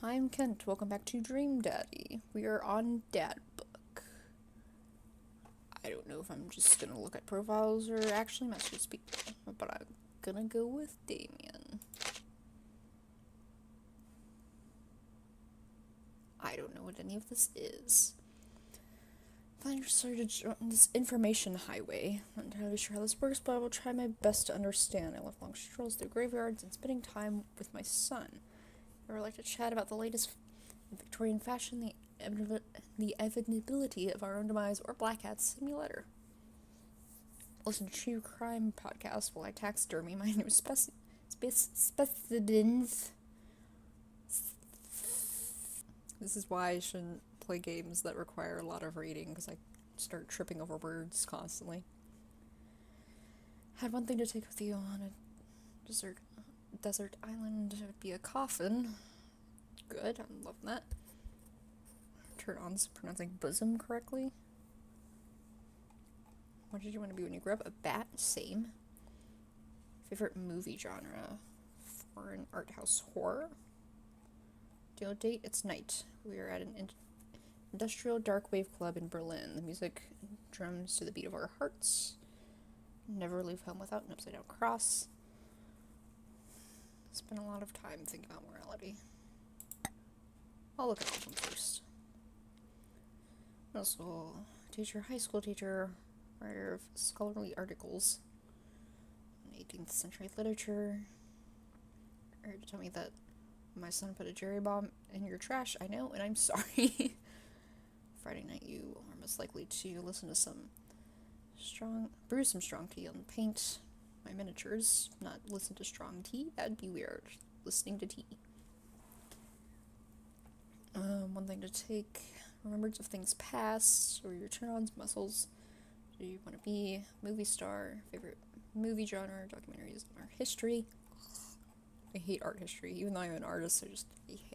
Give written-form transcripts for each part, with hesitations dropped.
I'm Kent. Welcome back to Dream Daddy. We are on Dad Book. I don't know if I'm just gonna look at profiles or actually message people, but I'm gonna go with Damien. I don't know what any of this is. Find your started on this information highway. I'm not entirely sure how this works, but I will try my best to understand. I love long strolls through graveyards and spending time with my son. I would like to chat about the latest Victorian fashion, the inevitability of our own demise, or Black Hat Simulator. Listen to true crime podcasts while I taxidermy my new specimens. This is why I shouldn't play games that require a lot of reading, because I start tripping over words constantly. Had one thing to take with you on a desert island. It would be a coffin. Good, I'm loving that. Turn on pronouncing bosom correctly. What did you want to be when you grew up? A bat? Same. Favorite movie genre? Foreign art house horror. Deal date? It's night. We are at an industrial dark wave club in Berlin. The music drums to the beat of our hearts. Never leave home without an upside down cross. Spend a lot of time thinking about morality. I'll look at all of them first. Middle school teacher, high school teacher, writer of scholarly articles in 18th century literature. Or to tell me that my son put a cherry bomb in your trash. I know, and I'm sorry. Friday night, you are most likely to listen to brew some strong tea and paint my miniatures. Not listen to strong tea. That'd be weird. Listening to tea. One thing to take. Remembrance of things past, or your turn-ons, muscles. Do you want to be movie star? Favorite movie genre? Documentaries on art history. I hate art history, even though I'm an artist.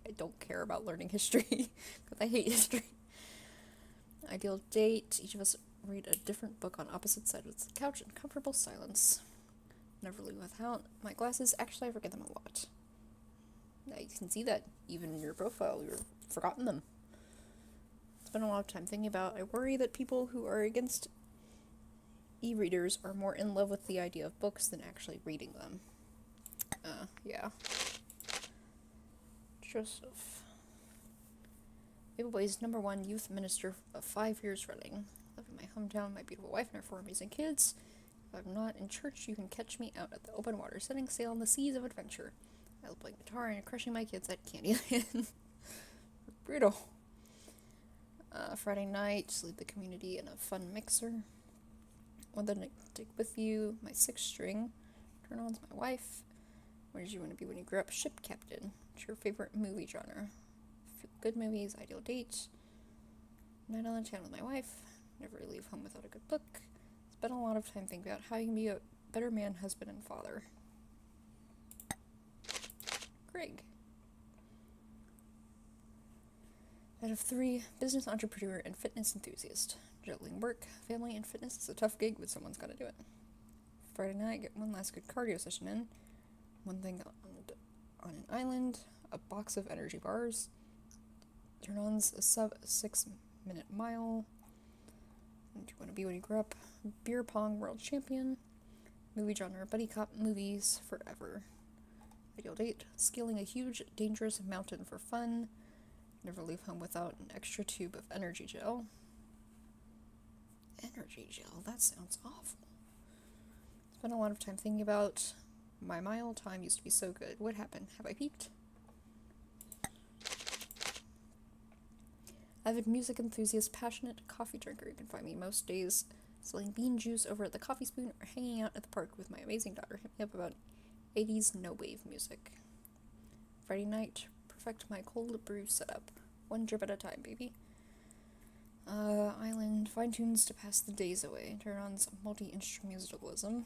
I don't care about learning history because I hate history. Ideal date. Each of us read a different book on opposite sides of the couch in comfortable silence. Never leave without my glasses. Actually, I forget them a lot. Now you can see that even in your profile, you've forgotten them. Spend a lot of time thinking about. I worry that people who are against e-readers are more in love with the idea of books than actually reading them. Yeah. Joseph. Maple Boy's #1 youth minister of 5 years running. Live in my hometown, my beautiful wife, and our 4 amazing kids. If I'm not in church, you can catch me out at the open water, setting sail on the seas of adventure. I love playing guitar and crushing my kids at Candyland. Brutal. Friday night, lead the community in a fun mixer. One thing to take with you, my 6 string. Turn-ons, my wife. What did you want to be when you grew up? Ship captain. What's your favorite movie genre? Good movies, ideal date. Night on the town with my wife. Never leave home without a good book. Spend a lot of time thinking about how you can be a better man, husband, and father. Greg. Out of 3, business entrepreneur and fitness enthusiast. Juggling work, family, and fitness is a tough gig, but someone's got to do it. Friday night, get one last good cardio session in. One thing on an island, a box of energy bars. Turn-ons, a sub 6-minute mile. What do you want to be when you grow up? Beer pong world champion. Movie genre, buddy cop movies forever. Ideal date, scaling a huge, dangerous mountain for fun. Never leave home without an extra tube of energy gel. Energy gel, that sounds awful. Spend a lot of time thinking about my mile time used to be so good. What happened? Have I peaked? Avid music enthusiast, passionate coffee drinker. You can find me most days selling bean juice over at the Coffee Spoon or hanging out at the park with my amazing daughter. Hit me up about 80s no-wave music. Friday night, perfect my cold brew setup. 1 drip at a time, baby. Island, fine tunes to pass the days away. Turn-ons, multi-instrumentalism.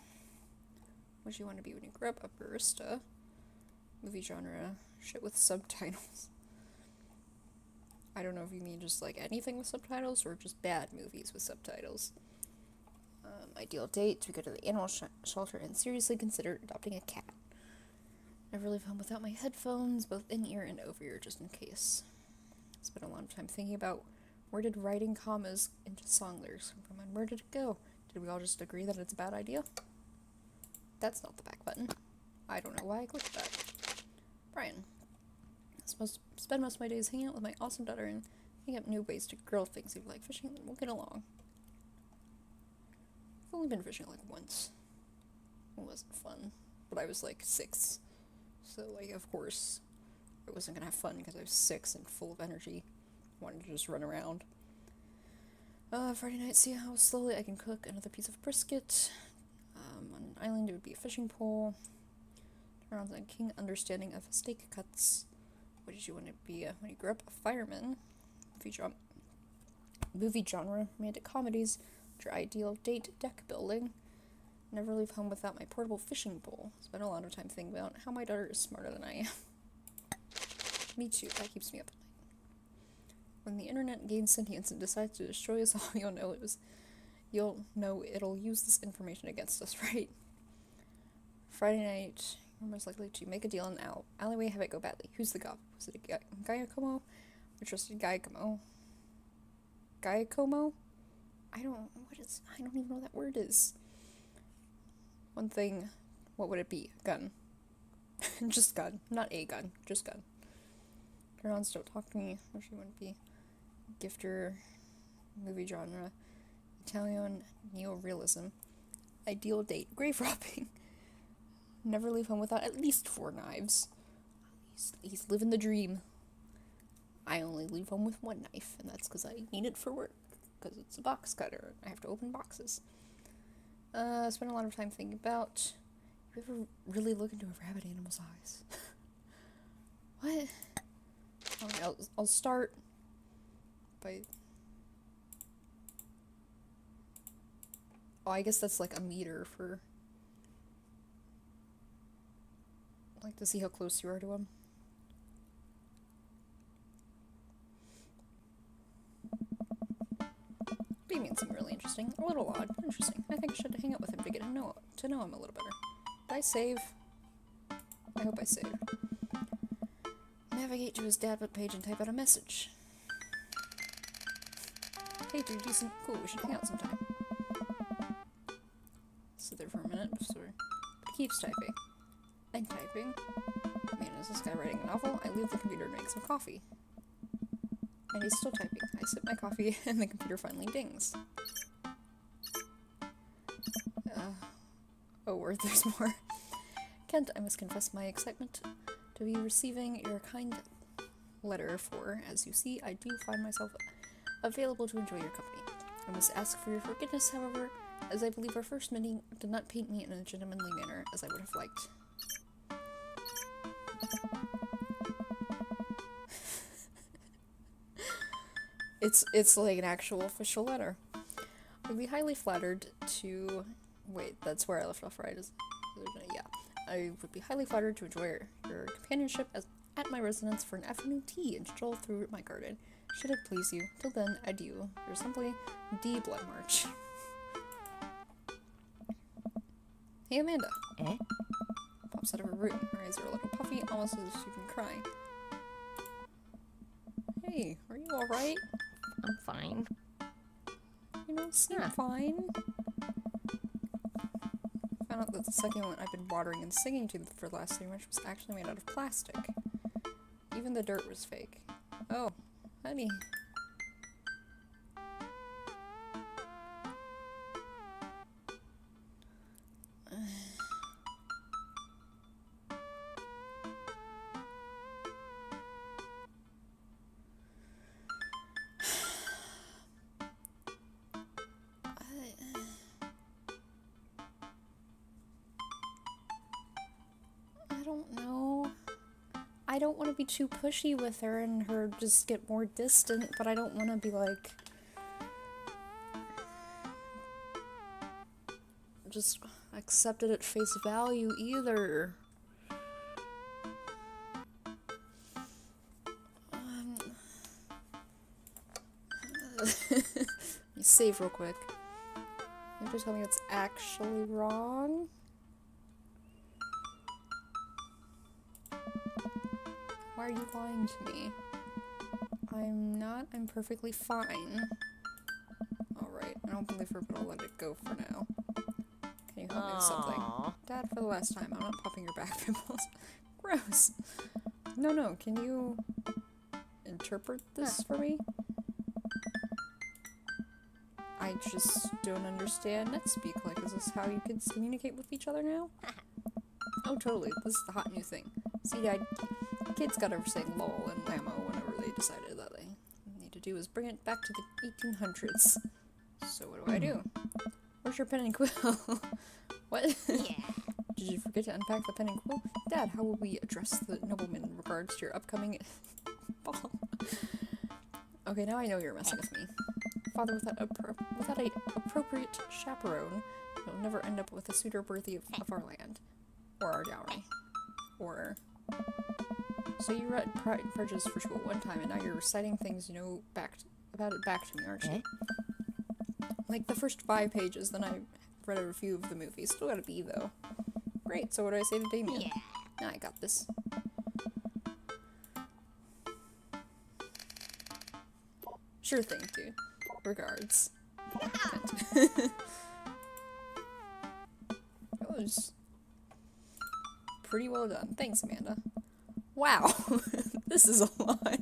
What you want to be when you grow up? A barista. Movie genre, shit with subtitles. I don't know if you mean just like anything with subtitles or just bad movies with subtitles. Ideal date, to go to the animal shelter and seriously consider adopting a cat. Never leave home without my headphones, both in-ear and over-ear, just in case. Spent a lot of time thinking about where did writing commas into song lyrics come from, and where did it go? Did we all just agree that it's a bad idea? That's not the back button. I don't know why I clicked that. Brian. I'm supposed to spend most of my days hanging out with my awesome daughter and thinking up new ways to grill things if you like fishing, then we'll get along. I've only been fishing like once. It wasn't fun. But I was like 6. So, like, of course, I wasn't gonna have fun because I was 6 and full of energy. Wanted to just run around. Friday night, see how slowly I can cook another piece of brisket. On an island, it would be a fishing pole. Turn on a keen understanding of steak cuts. What did you want to be when you grew up? A fireman. Movie genre, romantic comedies. Your ideal date, deck building. Never leave home without my portable fishing pole. Spend a lot of time thinking about how my daughter is smarter than I am. Me too, that keeps me up at night. When the internet gains sentience and decides to destroy us all, you'll know it'll use this information against us, right? Friday night, you're most likely to make a deal in an alleyway, have it go badly. Who's the gob? Was it a Giacomo? I trusted Giacomo. Giacomo? I don't even know what that word is. One thing, what would it be? Gun. Just gun. Not a gun. Just gun. Turn-ons don't talk to me. What should want to be? Gifter. Movie genre. Italian neorealism. Ideal date. Grave robbing. Never leave home without at least 4 knives. He's living the dream. I only leave home with 1 knife, and that's because I need it for work. Because it's a box cutter. I have to open boxes. Spend a lot of time thinking about... You ever really look into a rabbit animal's eyes? What? Okay, I'll start by... Oh, I guess that's like a meter for... Like to see how close you are to him. Being something really interesting. A little odd, but interesting. I think I should hang out with him to get to know him a little better. Did I save? I hope I saved. Navigate to his dad page and type out a message. Hey, dude, decent. Cool, we should hang out sometime. Sit there for a minute, sorry. But he keeps typing. And typing. Man, is this guy writing a novel? I leave the computer to make some coffee. And he's still typing. I sip my coffee, and the computer finally dings. Oh, word, there's more. Kent, I must confess my excitement to be receiving your kind letter, for, as you see, I do find myself available to enjoy your company. I must ask for your forgiveness, however, as I believe our first meeting did not paint me in a gentlemanly manner as I would have liked. It's like an actual official letter. I'd be highly flattered to... Wait, that's where I left off, right? Yeah. I would be highly flattered to enjoy your companionship at my residence for an afternoon tea and stroll through my garden. Should it please you. Till then, adieu. You're simply D. Blood March. Hey, Amanda. Eh? Pops out of her room. Her eyes are a little puffy, almost as if she's been crying. Hey, are you alright? I'm fine. You don't seem fine. Found out that the succulent I've been watering and singing to for the last 3 months was actually made out of plastic. Even the dirt was fake. Oh, honey. I don't know. I don't want to be too pushy with her and her just get more distant, but I don't want to be like... just accept it at face value either. Let me save real quick. You have to tell me what's actually wrong. Why are you lying to me? I'm not. I'm perfectly fine. Alright, I don't believe her, but I'll let it go for now. Can you help me with something? Dad, for the last time, I'm not popping your back pimples. Gross. No, can you interpret this for me? I just don't understand NetSpeak. Like, is this how you kids communicate with each other now? Oh, totally. This is the hot new thing. See, Dad, kids got over saying lol and lammo whenever they decided that they need to do is bring it back to the 1800s. So what do I do? Where's your pen and quill? What? Yeah. Did you forget to unpack the pen and quill? Dad, how will we address the nobleman in regards to your upcoming ball? Okay, now I know you're messing with me. Father, without a appropriate chaperone, you'll never end up with a suitor worthy of our land. Or our dowry. Or... So you read Pride and Prejudice for school one time, and now you're reciting things you know about it back to me, aren't you? Like the first 5 pages, then I read a review of the movie. Still got a B, though. Great, so what do I say to Damien? Yeah. I got this. Sure thing, dude. Regards. That was pretty well done. Thanks, Amanda. Wow, this is a lot.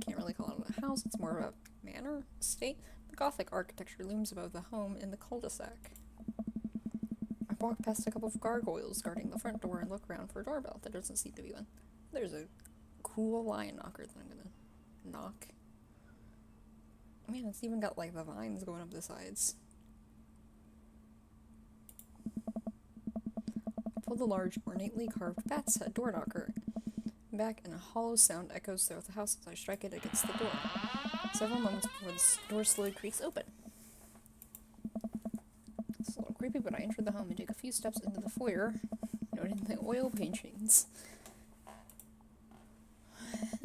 Can't really call it a house, it's more of a manor, estate. The Gothic architecture looms above the home in the cul-de-sac. I walk past a couple of gargoyles guarding the front door and look around for a doorbell. There doesn't seem to be one. There's a cool lion knocker that I'm gonna knock. Man, it's even got like the vines going up the sides. Pull the large, ornately carved bat's head door knocker back, and a hollow sound echoes throughout the house as I strike it against the door. Several moments before the door slowly creaks open. It's a little creepy, but I enter the home and take a few steps into the foyer, noting the oil paintings.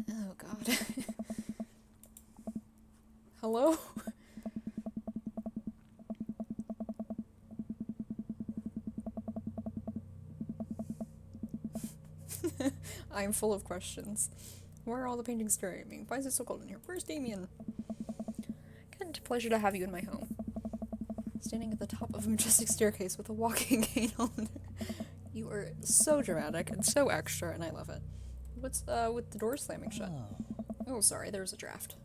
Oh god. Hello? I am full of questions. Where are all the paintings staring at me? Why is it so cold in here? Where's Damien? Kent, pleasure to have you in my home. Standing at the top of a majestic staircase with a walking cane on. You are so dramatic and so extra, and I love it. What's with the door slamming shut? Oh, sorry, there was a draft.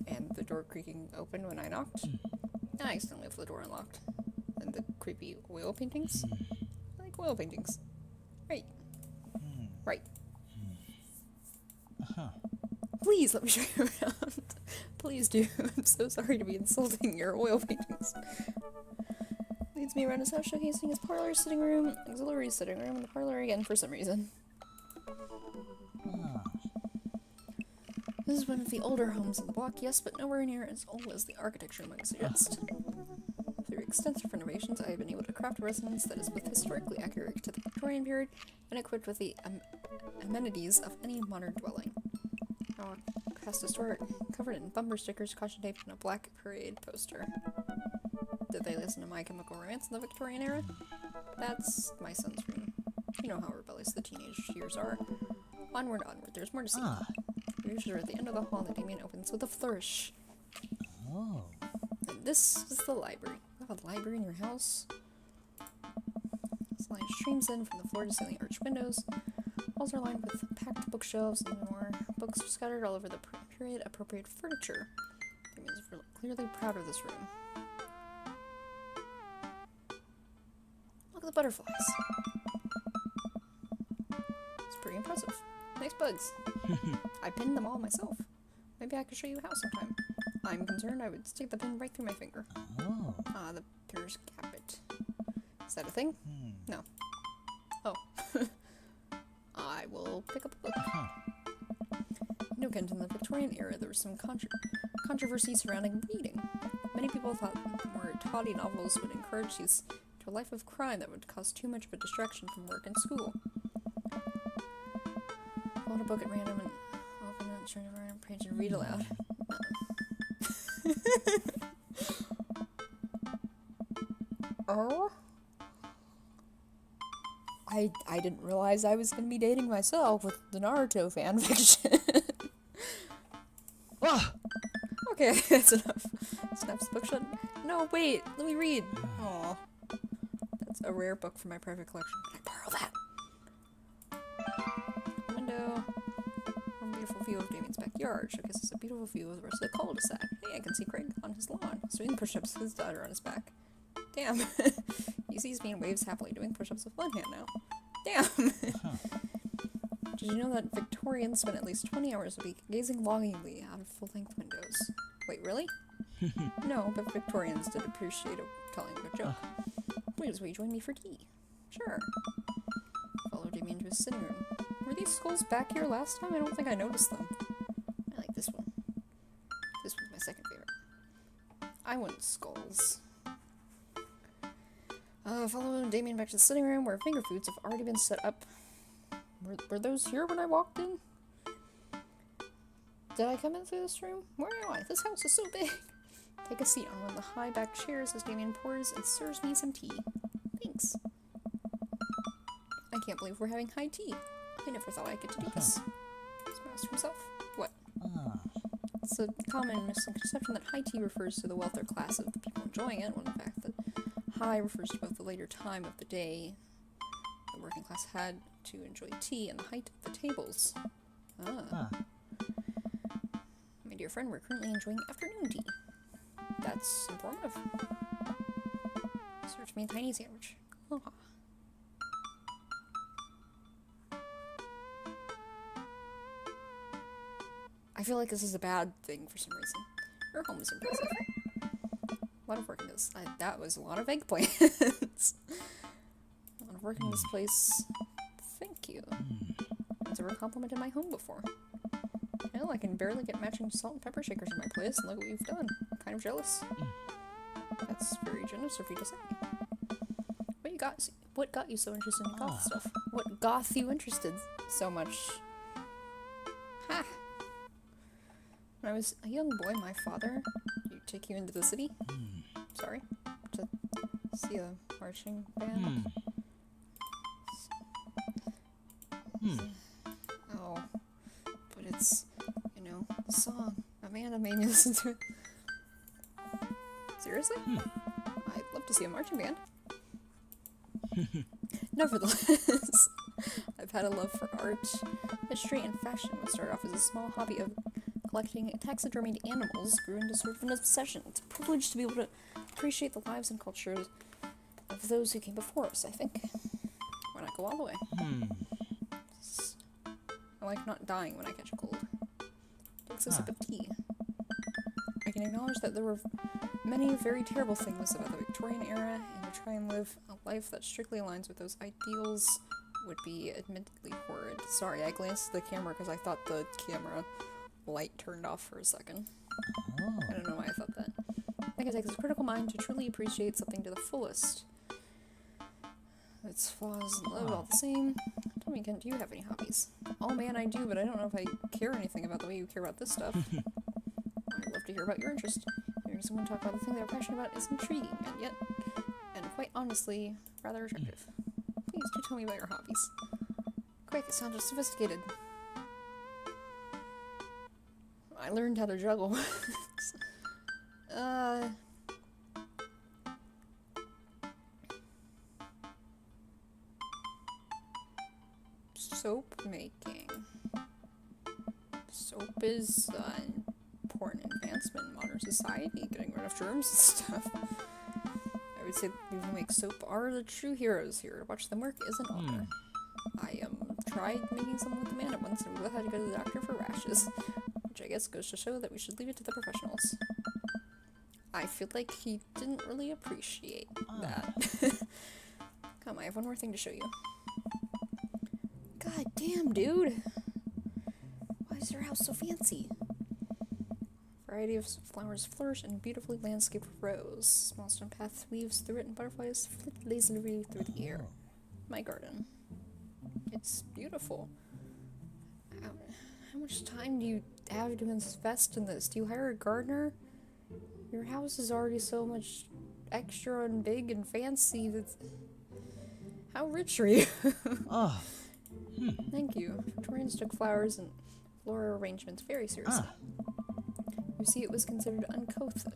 And the door creaking open when I knocked. And I accidentally left the door unlocked. And the creepy oil paintings? I like oil paintings. Right. Right. Please let me show you around. Please do. I'm so sorry to be insulting your oil paintings. Leads me around his house, showcasing his parlor, sitting room, auxiliary sitting room, and the parlor again for some reason. This is one of the older homes on the block, yes, but nowhere near as old as the architecture might suggest. Through extensive renovations, I have been able to craft a residence that is both historically accurate to the Victorian period and equipped with the amenities of any modern dwelling. I walk past a store covered in bumper stickers, caution tape, and a black parade poster. Did they listen to My Chemical Romance in the Victorian era? That's my son's room. You know how rebellious the teenage years are. Onward, onward, there's more to see. We usually are at the end of the hall, and the Damien opens with a flourish. Oh. And this is the library. You have a library in your house? This line streams in from the floor to ceiling arched windows. Walls are lined with packed bookshelves and more books are scattered all over the period-appropriate furniture. Damien is clearly proud of this room. Look at the butterflies. It's pretty impressive. Nice bugs. I pinned them all myself. Maybe I could show you how sometime. I'm concerned I would stick the pin right through my finger. Oh. Ah, the pinner's capit. Is that a thing? No. Oh. I will pick up a book. No, Kent, in the Victorian era, there was some controversy surrounding reading. Many people thought more tawdry novels would encourage youth to a life of crime that would cause too much of a distraction from work and school. Hold a book at random and open it, turn it around, page and read aloud. Oh? I I didn't realize I was gonna be dating myself with the Naruto fanfiction. Ah! Okay, that's enough. Snaps the book shut. No, wait, let me read. Aw. That's a rare book from my private collection. Can I borrow that? Window. One beautiful view of Damien's backyard showcases a beautiful view of the rest of the cul-de-sac. Hey, I can see Craig on his lawn, doing push-ups with his daughter on his back. Damn. He sees me and waves happily, doing push-ups with one hand now. Damn. Did you know that Victorians spend at least 20 hours a week gazing longingly out of full-length windows? Wait, really? No, but Victorians did appreciate telling a good joke. Please, will you join me for tea? Sure. Follow Damien to his sitting room. Were these skulls back here last time? I don't think I noticed them. I like this one. This one's my second favorite. I want skulls. Follow Damien back to the sitting room where finger foods have already been set up. Were those here when I walked in? Did I come in through this room? Where am I? This house is so big. Take a seat on one of the high-backed chairs as Damien pours and serves me some tea. Thanks. I can't believe we're having high tea. I never thought I'd get to do this. Smiles to himself. What? It's a common misconception that high tea refers to the wealthier class of the people enjoying it, when in fact that high refers to both the later time of the day the working class had to enjoy tea and the height of the tables. My dear friend, we're currently enjoying afternoon tea. That's informative. Serve me a tiny sandwich. Oh. I feel like this is a bad thing for some reason. Your home is impressive. A lot of work in this. That was a lot of eggplants. A lot of work in this place. Thank you. Has ever complimented my home before? Hell, I can barely get matching salt and pepper shakers in my place, and look what you've done. I'm kind of jealous. That's very generous of you to say. What got you so interested in goth stuff? What goth you interested so much? Ha! When I was a young boy, my father would take you into the city. Sorry, to see a marching band. Oh, but it's, you know, the song. Amanda made me listen to it. Seriously? I'd love to see a marching band. Nevertheless, I've had a love for art, history, and fashion. What started off as a small hobby of collecting taxidermied animals grew into sort of an obsession. It's a privilege to be able to appreciate the lives and cultures of those who came before us, I think. Why not go all the way? I like not dying when I catch a cold. Takes a sip of tea. I can acknowledge that there were many very terrible things about the Victorian era, and to try and live a life that strictly aligns with those ideals would be admittedly horrid. Sorry, I glanced at the camera because I thought the camera light turned off for a second. I don't know why I thought that. I think it takes a critical mind to truly appreciate something to the fullest. Its flaws and love all the same. Tell me, Kent, do you have any hobbies? Oh man, I do, but I don't know if I care anything about the way you care about this stuff. I'd love to hear about your interest. Hearing someone talk about the thing they're passionate about is intriguing, and quite honestly, rather attractive. Please do tell me about your hobbies. Quick, it sounded sophisticated. I learned how to juggle. Soap making. Soap is an important advancement in modern society, getting rid of germs and stuff. I would say people who make soap are the true heroes here. To watch them work is an honor. I tried making some with the man at once, and we both had to go to the doctor for rashes. Which I guess goes to show that we should leave it to the professionals. I feel like he didn't really appreciate that. Come, I have one more thing to show you. God damn, dude! Why is your house so fancy? Variety of flowers flourish in beautifully landscaped rows. Small stone path weaves through it, and butterflies flit lazily through the air. My garden. It's beautiful. How much time do you have to invest in this? Do you hire a gardener? Your house is already so much extra and big and fancy that... How rich are you? Ah. Thank you. Victorians took flowers and floral arrangements very seriously. You see, it was considered uncouth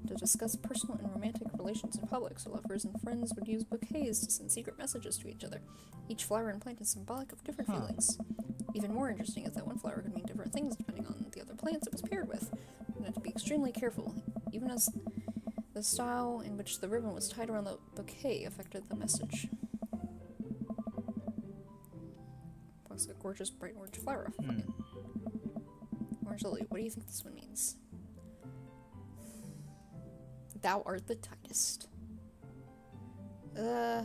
to discuss personal and romantic relations in public, so lovers and friends would use bouquets to send secret messages to each other. Each flower and plant is symbolic of different feelings. Even more interesting is that one flower could mean different things depending on the other plants it was paired with. You had to be extremely careful, even as the style in which the ribbon was tied around the bouquet affected the message. Plus a gorgeous bright orange flower off of it. Orange lily, what do you think this one means? Thou art the tightest. I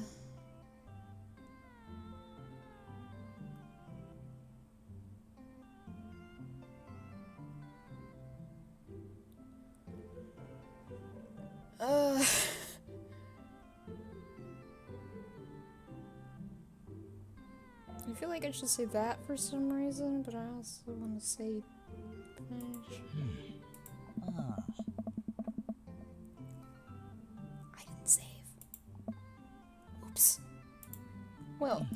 feel like I should say that for some reason, but I also want to say finish. I didn't save. Oops. Well,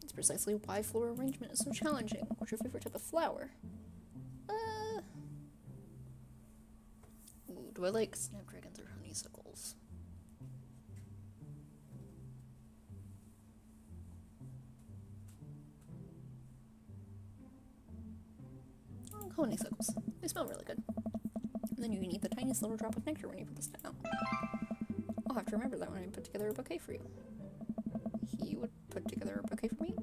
it's precisely why floral arrangement is so challenging. What's your favorite type of flower? Ooh, do I like snapdragons or honeysuckles? Oh, honeysuckles. They smell really good. And then you can eat the tiniest little drop of nectar when you put this down. I'll have to remember that when I put together a bouquet for you. He would put together a bouquet for me?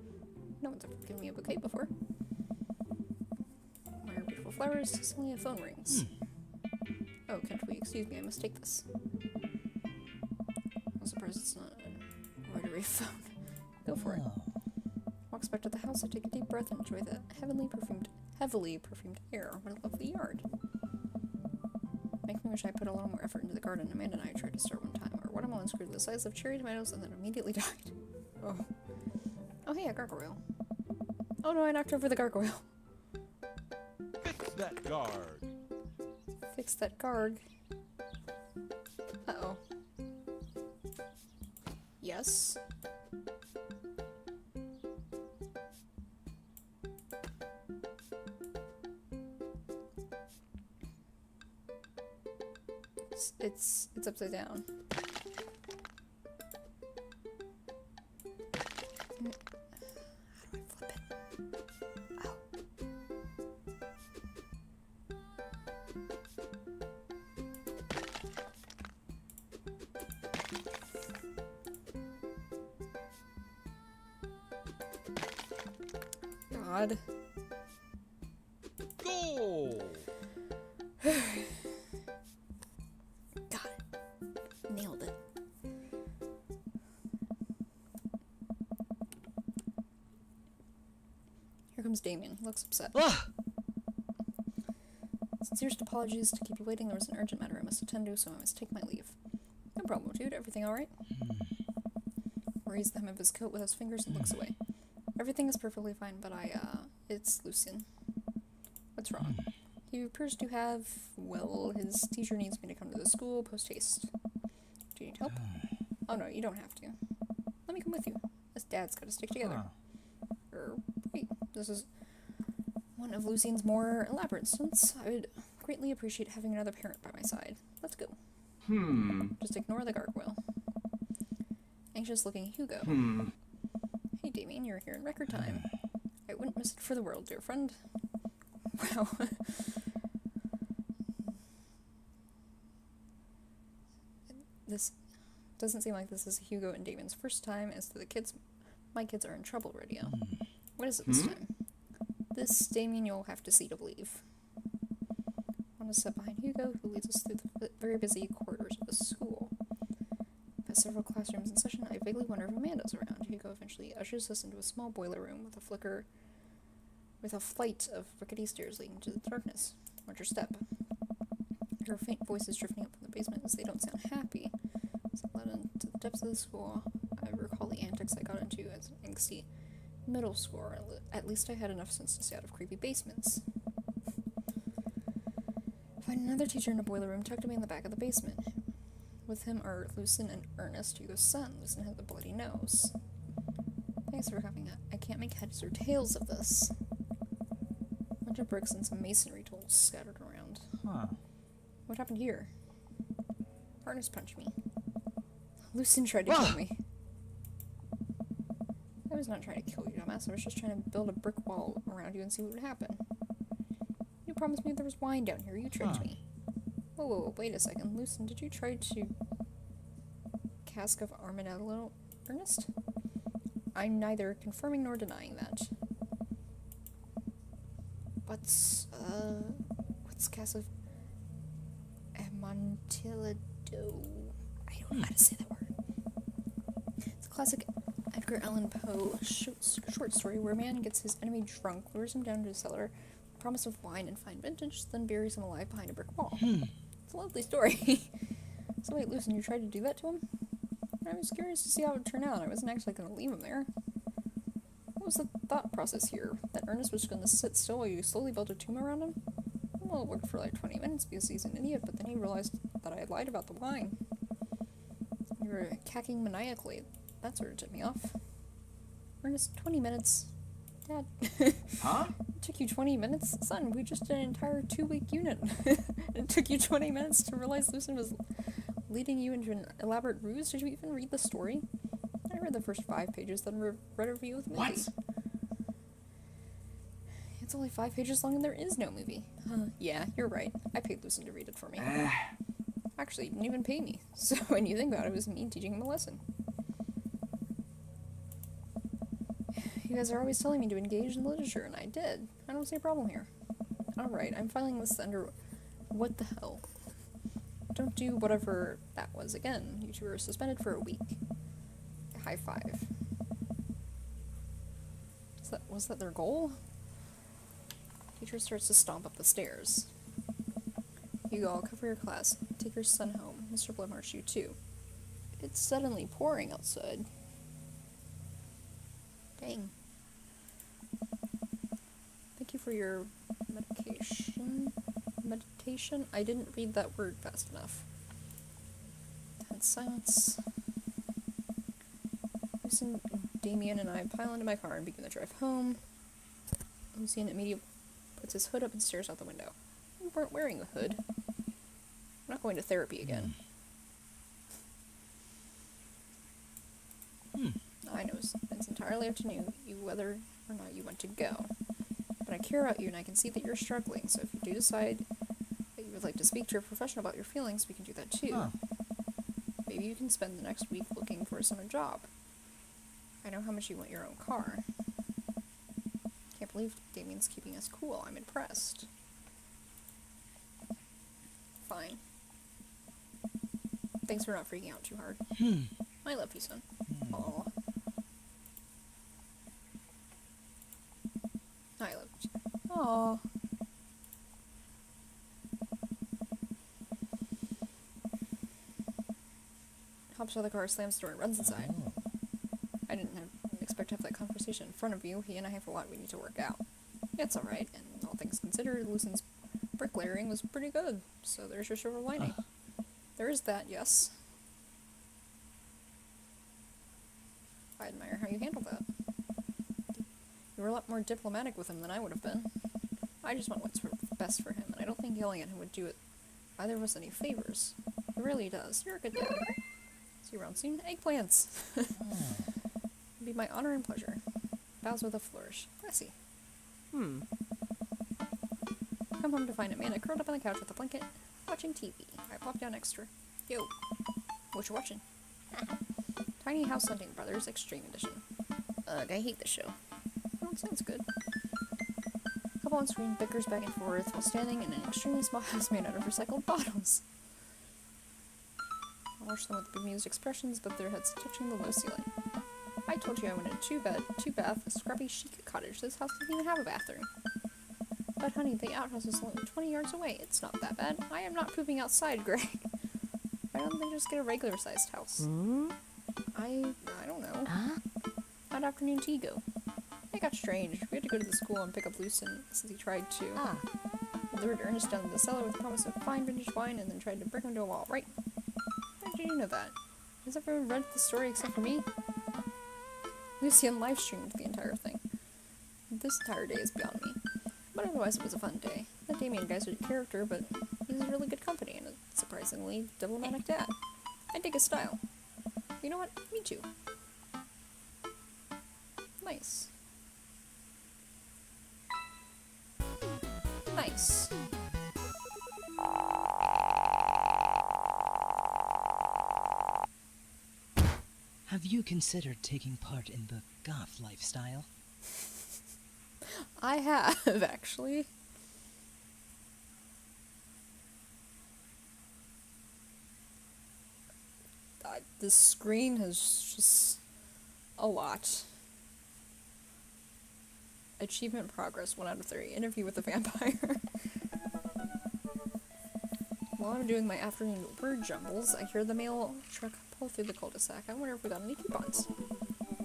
No one's ever given me a bouquet before. My beautiful flowers, suddenly a phone rings. Oh, can't we excuse me, I must take this. I'm surprised it's not a rotary phone. Go for it. Walks back to the house, I take a deep breath and enjoy the heavily perfumed air. What a lovely yard. Make me wish I put a little more effort into the garden. Amanda and I tried to start one time. Our watermelons grew the size of cherry tomatoes and then immediately died. Oh. Oh hey, a gargoyle. Oh no, I knocked over the gargoyle. Fix that guard. Fix that garg. Uh-oh. Yes? It's upside down. How do I flip it? Oh. God. Goal. Got it. Nailed it. Here comes Damien. He looks upset. Sincerest apologies to keep you waiting. There was an urgent matter I must attend to, so I must take my leave. No problem, dude. Everything alright? Raised the hem of his coat with his fingers and looks away. Everything is perfectly fine, but it's Lucien. What's wrong? He appears to have, well, his teacher needs me to come to the school post-haste. Do you need help? Oh no, you don't have to. Let me come with you. Us dads gotta stick together. Wait, this is one of Lucien's more elaborate stunts. I would greatly appreciate having another parent by my side. Let's go. Just ignore the gargoyle. Anxious-looking Hugo. Hey Damien, you're here in record time. I wouldn't miss it for the world, dear friend. Wow. This doesn't seem like this is Hugo and Damien's first time. As to the kids, my kids are in trouble radio. What is it this time? This, Damien, you'll have to see to believe. I want to step behind Hugo, who leads us through the very busy corridors of the school. Past several classrooms in session, I vaguely wonder if Amanda's around. Hugo eventually ushers us into a small boiler room with a flight of rickety stairs leading to the darkness. Watch your step. Her faint voices drifting up from the basement as they don't sound happy. As I led into the depths of the school, I recall the antics I got into as an angsty middle schooler. At least I had enough sense to stay out of creepy basements. Find another teacher in a boiler room tucked away in the back of the basement. With him are Lucen and Ernest, Hugo's son. Lucen has a bloody nose. Thanks for having it. I can't make heads or tails of this. A bunch of bricks and some masonry tools scattered around. Huh. What happened here? Ernest punched me. Lucen tried to kill me. I was not trying to kill you, dumbass. I was just trying to build a brick wall around you and see what would happen. You promised me there was wine down here. You tricked me. Whoa, wait a second. Lucen, did you try to... Cask of Armadillo, Ernest? I'm neither confirming nor denying that. What's Cask of Amontillado? I don't know how to say that word. It's a classic Edgar Allan Poe short story where a man gets his enemy drunk, lures him down to a cellar, promise of wine and fine vintage, then buries him alive behind a brick wall. It's a lovely story. So wait, Lucen, you tried to do that to him? I was curious to see how it would turn out. I wasn't actually going to leave him there. What was the thought process here? That Ernest was going to sit still while you slowly built a tomb around him? Well, it worked for like 20 minutes because he's an idiot, but then he realized that I had lied about the wine. You were cacking maniacally. That sort of tipped me off. Ernest, 20 minutes. Dad. Huh? It took you 20 minutes? Son, we just did an entire 2-week unit. It took you 20 minutes to realize Lucen was leading you into an elaborate ruse? Did you even read the story? I read the first 5 pages, then read a review of the movie. What? It's only 5 pages long and there is no movie. Yeah, you're right. I paid Lucen to read it for me. Actually, he didn't even pay me. So when you think about it, it was me teaching him a lesson. You guys are always telling me to engage in literature, and I did. I don't see a problem here. Alright, I'm filing this under... What the hell? Don't do whatever that was again. You two are suspended for a week. High five. Was that their goal? Teacher starts to stomp up the stairs. Hugo, I'll cover your class. Take your son home. Mr. Blumhardt, you too. It's suddenly pouring outside. Dang. Thank you for your meditation? I didn't read that word fast enough. Tense silence. Lucen, Damien, and I pile into my car and begin the drive home. Lucien immediately puts his hood up and stares out the window. You weren't wearing the hood. I'm not going to therapy again. I know it's entirely up to you whether or not you want to go. But I care about you and I can see that you're struggling, so if you do decide that you would like to speak to a professional about your feelings, we can do that too. Maybe you can spend the next week looking for a summer job. I know how much you want your own car. Can't believe Damien's keeping us cool. I'm impressed. Fine. Thanks for not freaking out too hard. I love you, son. Aw. I love you. Aw. Hops out of the car, slams the door, and runs inside. I didn't expect to have that conversation in front of you. He and I have a lot we need to work out. It's alright, and all things considered, Lucen's bricklayering was pretty good, so there's your silver lining. There is that, yes. I admire how you handled that. You were a lot more diplomatic with him than I would have been. I just want what's best for him, and I don't think yelling at him would do either of us any favors. It really does. You're a good dad. See you around soon. Eggplants! It'd be my honor and pleasure. Bows with a flourish. Classy. Come home to find Amanda curled up on the couch with a blanket, watching TV. I plop down next to her. Yo, what you watching? Tiny House Hunting Brothers Extreme Edition. Ugh, I hate this show. Oh, it sounds good. Couple on screen bickers back and forth while standing in an extremely small house made out of recycled bottles. I watch them with bemused expressions, but their heads touching the low ceiling. I told you I wanted a 2-bed, 2-bath, scrubby chic cottage. This house doesn't even have a bathroom. But honey, the outhouse is only 20 yards away. It's not that bad. I am not pooping outside, Greg. Why don't they just get a regular-sized house? I don't know. How'd afternoon tea go? It got strange. We had to go to the school and pick up Lucen since he tried to. We lured Ernest down to the cellar with the promise of fine vintage wine and then tried to brick him to a wall, right? did you know that? Has everyone read the story except for me? Lucian live streamed the entire thing. This entire day is beyond me. But otherwise it was a fun day. That Damien guy's a character, but he's a really good company and a surprisingly diplomatic dad. I dig his style. You know what? Me too. Nice. Nice. Have you considered taking part in the goth lifestyle? I have, actually. The screen has just a lot. Achievement progress, 1 out of 3. Interview with a vampire. While I'm doing my afternoon word jumbles, I hear the mail truck pull through the cul-de-sac. I wonder if we got any coupons.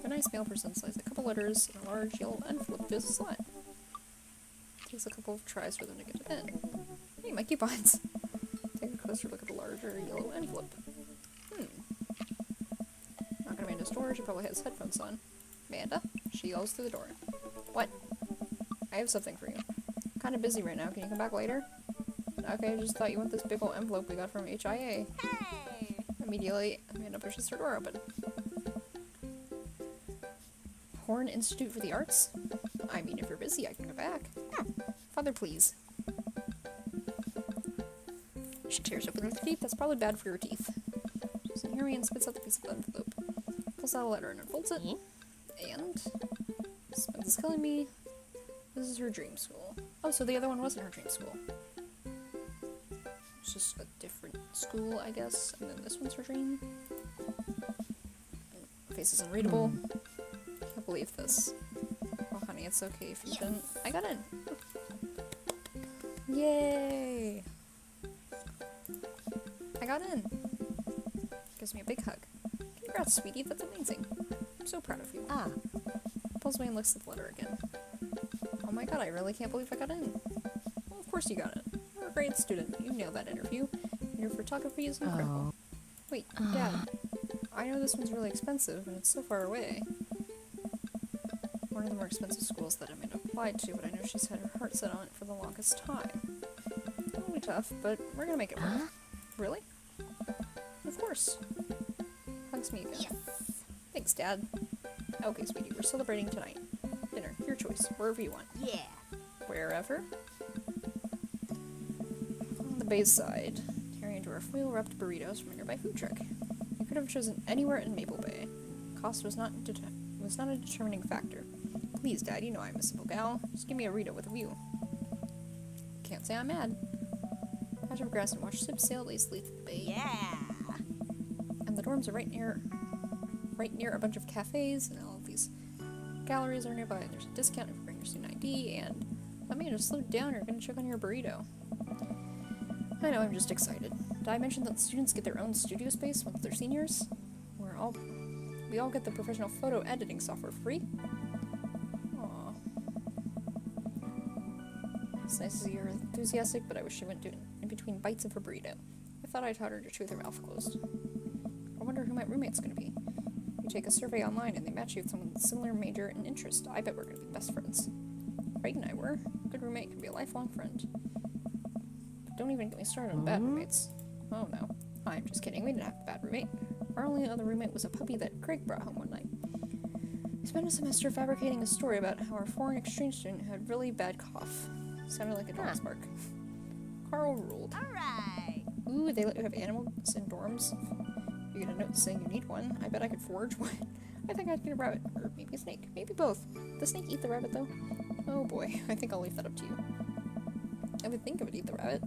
A nice mail person slides a couple letters in a large yellow envelope through the slot. Takes a couple of tries for them to get it in. Hey, my coupons! Take a closer look at the larger yellow envelope. Knock on Amanda's door, she probably has headphones on. Amanda? She yells through the door. What? I have something for you. I'm kinda busy right now, can you come back later? Okay, I just thought you want this big ol' envelope we got from HIA. Hey! Immediately, Amanda pushes her door open. Horn Institute for the Arts? I mean, if you're busy, I can go back. Father, please. She tears open her teeth. That's probably bad for your teeth. She doesn't hear me and spits out the piece of envelope. Pulls out a letter and unfolds it. And Smith is killing me. This is her dream school. Oh, so the other one wasn't her dream school. It's just a different school, I guess. And then this one's her dream. Face is unreadable. Can't believe this. Oh, honey, it's okay if you didn't. I got in. Yay! I got in. Gives me a big hug. Congrats, sweetie. That's amazing. I'm so proud of you. Pulls me and looks at the letter again. Oh my god, I really can't believe I got in. Well, of course you got it. You're a great student. You nailed that interview. And your photography is incredible. Wait, Dad. I know this one's really expensive, and it's so far away. One of the more expensive schools that Amanda applied to, but I know she's had her heart set on it for the longest time. It'll be tough, but we're gonna make it work. Really? Of course. Hugs me again. Yes. Thanks, Dad. Okay, sweetie, we're celebrating tonight. Dinner, your choice, wherever you want. Yeah. Wherever? On the bay side, tearing into our foil-wrapped burritos from a nearby food truck. You could have chosen anywhere in Maple Bay. Cost was not a determining factor. Please, Dad, you know I'm a simple gal. Just give me a burrito with a view. Can't say I'm mad. Patch of grass and watch ships sail lazily through the bay. Yeah. And the dorms are right near a bunch of cafes, and all of these galleries are nearby, and there's a discount if you bring your student ID, and Amanda, slow down, you're gonna choke on your burrito. I know, I'm just excited. Did I mention that students get their own studio space once they're seniors? We all get the professional photo editing software free. Aww. It's nice to see her enthusiastic, but I wish she wouldn't do it in between bites of her burrito. I thought I taught her to chew with her mouth closed. I wonder who my roommate's gonna be. You take a survey online and they match you with someone with similar major and interest. I bet we're gonna be best friends. Craig and I were. A good roommate can be a lifelong friend. But don't even get me started on bad roommates. Oh no. I'm just kidding, we didn't have a bad roommate. Our only other roommate was a puppy that Craig brought home one night. We spent a semester fabricating a story about how our foreign exchange student had really bad cough. Sounded like a dog's bark. Carl ruled. Alright. Ooh, they let you have animals in dorms? You get a note saying you need one. I bet I could forge one. I think I'd get a rabbit. Or maybe a snake. Maybe both. Did the snake eat the rabbit, though? Oh boy, I think I'll leave that up to you. I would think it would eat the rabbit.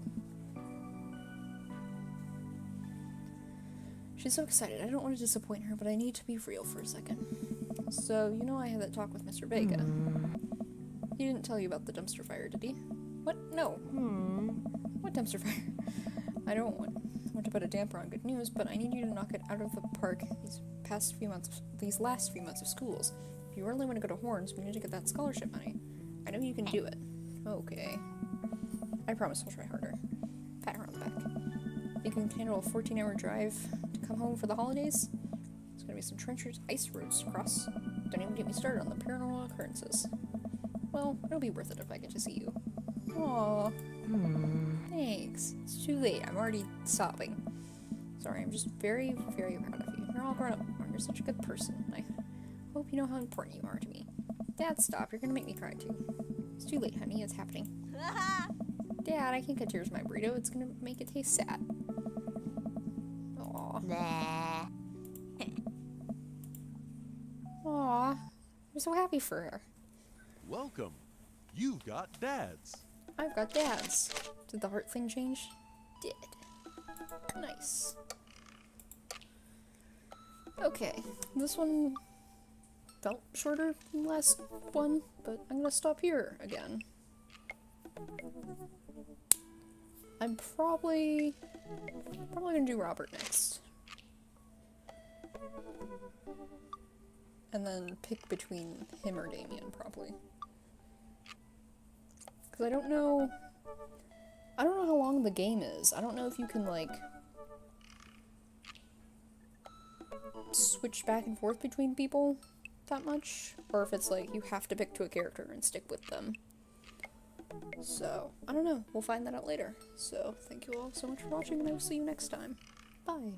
She's so excited. I don't want to disappoint her, but I need to be real for a second. So, you know I had that talk with Mr. Vega. He didn't tell you about the dumpster fire, did he? What? No. What dumpster fire? I don't want to put a damper on good news, but I need you to knock it out of the park these last few months of schools. If you really want to go to Horns, we need to get that scholarship money. I know you can do it. Okay. I promise I'll try harder. Pat her on the back. You can handle a 14-hour drive to come home for the holidays? There's gonna be some treacherous ice roads to cross. Don't even get me started on the paranormal occurrences. Well, it'll be worth it if I get to see you. Aww. Thanks. It's too late. I'm already sobbing. Sorry, I'm just very, very proud of you. You're all grown up. You're such a good person. I hope you know how important you are to me. Dad, stop. You're gonna make me cry too. It's too late, honey. It's happening. Dad, I can't cut tears with my burrito. It's gonna make it taste sad. Aww. Nah. Aww. I'm so happy for her. Welcome. You've got dads. I've got dads. Did the heart thing change? Did. Nice. Okay, this one felt shorter than the last one, but I'm gonna stop here again. I'm probably gonna do Robert next. And then pick between him or Damien, probably. Because I don't know how long the game is. I don't know if you can, like, switch back and forth between people that much, or if it's like you have to pick to a character and stick with them. So, I don't know. We'll find that out later. So, thank you all so much for watching, and I will see you next time. Bye.